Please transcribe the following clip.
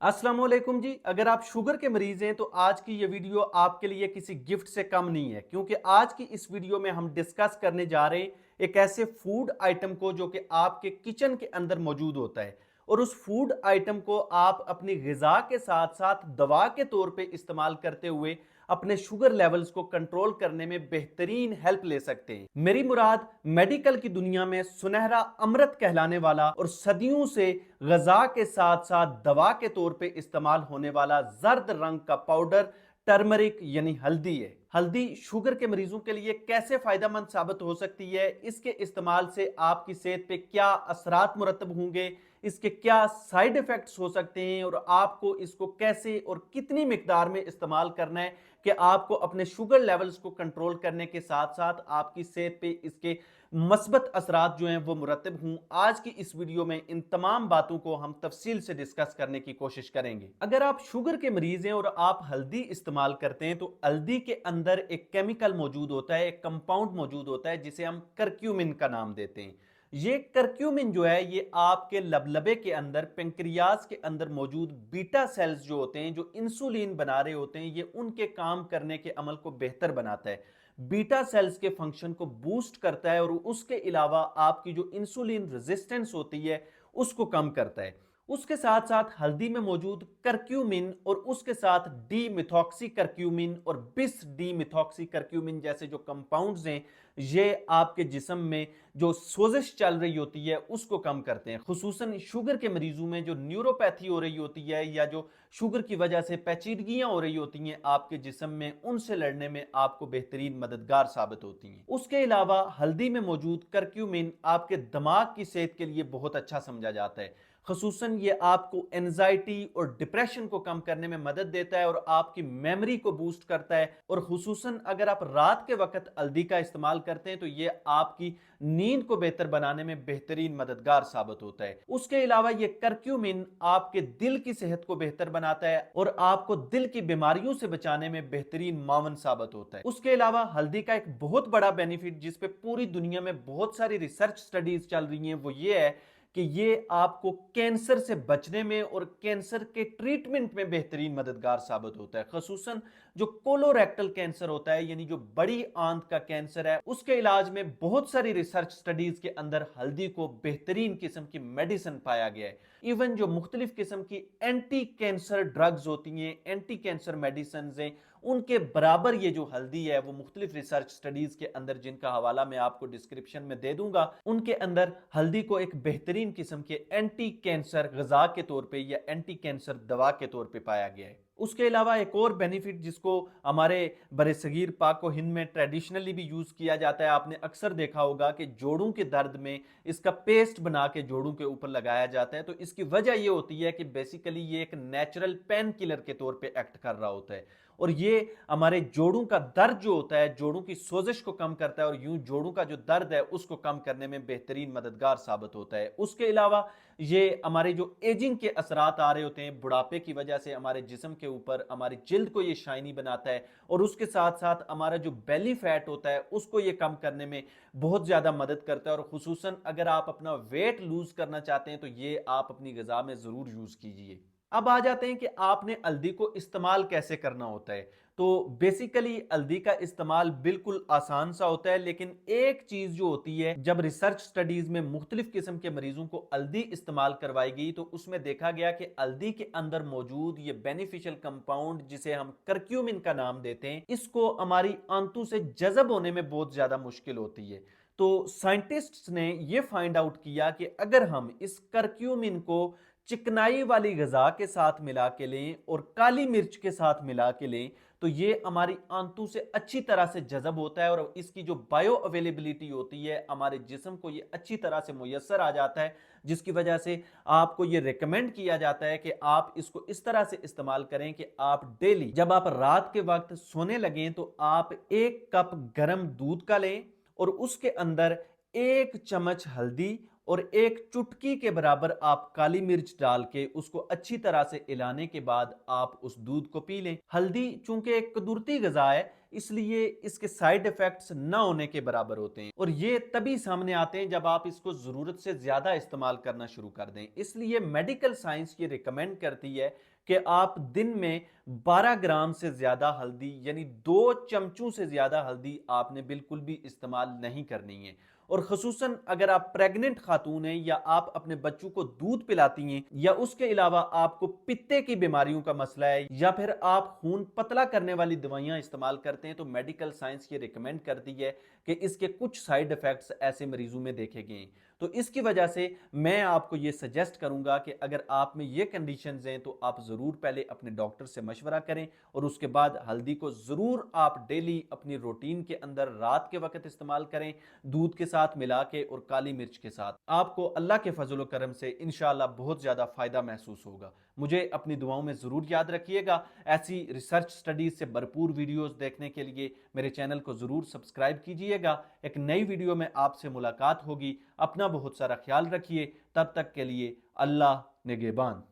अस्सलाम वालेकुम जी। अगर आप शुगर के मरीज हैं तो आज की ये वीडियो आपके लिए किसी गिफ्ट से कम नहीं है, क्योंकि आज की इस वीडियो में हम डिस्कस करने जा रहे हैं एक ऐसे फूड आइटम को जो कि आपके किचन के अंदर मौजूद होता है और उस फूड आइटम को आप अपनी ग़िज़ा के साथ साथ दवा के तौर पे इस्तेमाल करते हुए अपने शुगर लेवल्स को कंट्रोल करने में बेहतरीन हेल्प ले सकते हैं। मेरी मुराद मेडिकल की दुनिया में सुनहरा अमृत कहलाने वाला और सदियों से ग़िज़ा के साथ साथ दवा के तौर पे इस्तेमाल होने वाला जर्द रंग का पाउडर टर्मरिक यानी हल्दी है। हल्दी शुगर के मरीजों के लिए कैसे फायदेमंद साबित हो सकती है, इसके इस्तेमाल से आपकी सेहत पे क्या असरात मुरतब होंगे, इसके क्या साइड इफेक्ट्स हो सकते हैं और आपको इसको कैसे और कितनी मिकदार में इस्तेमाल करना है कि आपको अपने शुगर लेवल्स को कंट्रोल करने के साथ साथ आपकी सेहत पे इसके मस्बत असरात जो हैं वो मुरतब हों। आज की इस वीडियो में इन तमाम बातों को हम तफसील से डिस्कस करने की कोशिश करेंगे। अगर आप शुगर के मरीज हैं और आप हल्दी इस्तेमाल करते हैं तो हल्दी के अंदर एक केमिकल मौजूद होता है, एक कंपाउंड मौजूद होता है जिसे हम करक्यूमिन का नाम देते हैं। ये करक्यूमिन जो है ये आपके लबलबे के अंदर पेंक्रियाज के अंदर मौजूद बीटा सेल्स जो होते हैं, जो इंसुलिन बना रहे होते हैं, ये उनके काम करने के अमल को बेहतर बनाता है। बीटा सेल्स के फंक्शन को बूस्ट करता है और उसके अलावा आपकी जो इंसुलिन रेजिस्टेंस होती है उसको कम करता है। उसके साथ साथ हल्दी में मौजूद करक्यूमिन और उसके साथ डी मिथॉक्सी करक्यूमिन और बिस डी मिथॉक्सी करक्यूमिन जैसे जो कंपाउंड्स हैं, ये आपके जिस्म में जो सोजिश चल रही होती है उसको कम करते हैं। खुसूसन शुगर के मरीजों में जो न्यूरोपैथी हो रही होती है या जो शुगर की वजह से पेचीदगियां हो रही होती हैं आपके जिस्म में, उनसे लड़ने में आपको बेहतरीन मददगार साबित होती हैं। उसके अलावा हल्दी में मौजूद करक्यूमिन आपके दिमाग की सेहत के लिए बहुत अच्छा समझा जाता है। खसूसन ये आपको एंजाइटी और डिप्रेशन को कम करने में मदद देता है और आपकी मेमोरी को बूस्ट करता है। और खुसूसन अगर आप रात के वक्त हल्दी का इस्तेमाल करते हैं तो ये आपकी नींद को बेहतर बनाने में बेहतरीन मददगार साबित होता है। उसके अलावा ये करक्यूमिन आपके दिल की सेहत को बेहतर बनाता है और आपको दिल की बीमारियों से बचाने में बेहतरीन मावन साबित होता है। उसके अलावा हल्दी का एक बहुत बड़ा बेनिफिट जिसपे पूरी दुनिया में बहुत सारी रिसर्च स्टडीज चल रही हैं वो ये है कि ये आपको कैंसर से बचने में और कैंसर के ट्रीटमेंट में बेहतरीन मददगार साबित होता है। खसूसन जो कोलोरेक्टल कैंसर होता है यानी जो बड़ी आंत का कैंसर है, उसके इलाज में बहुत सारी रिसर्च स्टडीज के अंदर हल्दी को बेहतरीन किस्म की मेडिसिन पाया गया है। इवन जो मुख्तलिफ किस्म की एंटी कैंसर ड्रग्स होती हैं, एंटी कैंसर मेडिसिन हैं, उनके बराबर ये जो हल्दी है वो मुख्तलिफ रिसर्च स्टडीज के अंदर, जिनका हवाला मैं आपको डिस्क्रिप्शन में दे दूंगा, उनके अंदर हल्दी को एक बेहतरीन किस्म के एंटी कैंसर ग़िज़ा के तौर पे या एंटी कैंसर दवा के तौर पे पाया गया है। उसके अलावा एक और बेनिफिट जिसको हमारे बरसगीर पाक व हिंद में ट्रेडिशनली भी यूज किया जाता है, आपने अक्सर देखा होगा कि जोड़ों के दर्द में इसका पेस्ट बना के जोड़ों के ऊपर लगाया जाता है। तो इसकी वजह यह होती है कि बेसिकली ये एक नेचुरल पेन किलर के तौर पे एक्ट कर रहा होता है और ये हमारे जोड़ों का दर्द जो होता है, जोड़ों की सोजिश को कम करता है और यूं जोड़ों का जो दर्द है उसको कम करने में बेहतरीन मददगार साबित होता है। उसके अलावा ये हमारे जो एजिंग के असरात आ रहे होते हैं बुढ़ापे की वजह से हमारे जिस्म के ऊपर, हमारी जिल्द को ये शाइनी बनाता है और उसके साथ साथ हमारा जो बेली फैट होता है उसको ये कम करने में बहुत ज्यादा मदद करता है। और खुसूसन अगर आप अपना वेट लूज करना चाहते हैं तो ये आप अपनी ग़िज़ा में जरूर यूज कीजिए। अब आ जाते हैं कि आपने हल्दी को इस्तेमाल कैसे करना होता है। तो बेसिकली हल्दी का इस्तेमाल बिल्कुल आसान सा होता है, लेकिन एक चीज जो होती है, जब रिसर्च स्टडीज में मुख्तलिफ किस्म के मरीजों को हल्दी इस्तेमाल करवाई गई तो उसमें देखा गया कि हल्दी के अंदर मौजूद ये बेनिफिशियल कंपाउंड जिसे हम करक्यूमिन का नाम देते हैं, इसको हमारी आंतों से जज़ब होने में बहुत ज्यादा मुश्किल होती है। तो साइंटिस्ट्स ने यह फाइंड आउट किया कि अगर हम इस करक्यूमिन को चिकनाई वाली ग़िज़ा के साथ मिला के लें और काली मिर्च के साथ मिला के लें तो ये हमारी आंतों से अच्छी तरह से जज़ब होता है और इसकी जो बायो अवेलेबिलिटी होती है हमारे जिस्म को ये अच्छी तरह से मुयस्सर आ जाता है, जिसकी वजह से आपको ये रिकमेंड किया जाता है कि आप इसको इस तरह से इस्तेमाल करें कि आप डेली जब आप रात के वक्त सोने लगें तो आप 1 कप गर्म दूध का लें और उसके अंदर 1 चम्मच हल्दी और 1 चुटकी के बराबर आप काली मिर्च डाल के उसको अच्छी तरह से हिलाने के बाद आप उस दूध को पी लें। हल्दी चूंकि एक कुदरती ग़िज़ा है इसलिए इसके साइड इफेक्ट्स ना होने के बराबर होते हैं और ये तभी सामने आते हैं जब आप इसको जरूरत से ज्यादा इस्तेमाल करना शुरू कर दें। इसलिए मेडिकल साइंस ये रिकमेंड करती है कि आप दिन में 12 ग्राम से ज्यादा हल्दी यानी 2 चमचों से ज्यादा हल्दी आपने बिल्कुल भी इस्तेमाल नहीं करनी है। और खुसूसन अगर आप प्रेग्नेंट खातून हैं या आप अपने बच्चों को दूध पिलाती हैं या उसके अलावा आपको पित्ते की बीमारियों का मसला है या फिर आप खून पतला करने वाली दवाइयां इस्तेमाल करते हैं, तो मेडिकल साइंस ये रिकमेंड करती है कि इसके कुछ साइड इफेक्ट्स ऐसे मरीजों में देखे गए हैं। तो इसकी वजह से मैं आपको ये सजेस्ट करूंगा कि अगर आप में ये कंडीशंस हैं तो आप जरूर पहले अपने डॉक्टर से मशवरा करें और उसके बाद हल्दी को जरूर आप डेली अपनी रूटीन के अंदर रात के वक्त इस्तेमाल करें, दूध के साथ मिला के और काली मिर्च के साथ। आपको अल्लाह के फजल करम से इंशाल्लाह बहुत ज्यादा फायदा महसूस होगा। मुझे अपनी दुआओं में जरूर याद रखिएगा। ऐसी रिसर्च स्टडीज से भरपूर वीडियोस देखने के लिए मेरे चैनल को जरूर सब्सक्राइब कीजिएगा। एक नई वीडियो में आपसे मुलाकात होगी। अपना बहुत सारा ख्याल रखिए। तब तक के लिए अल्लाह निगहबान।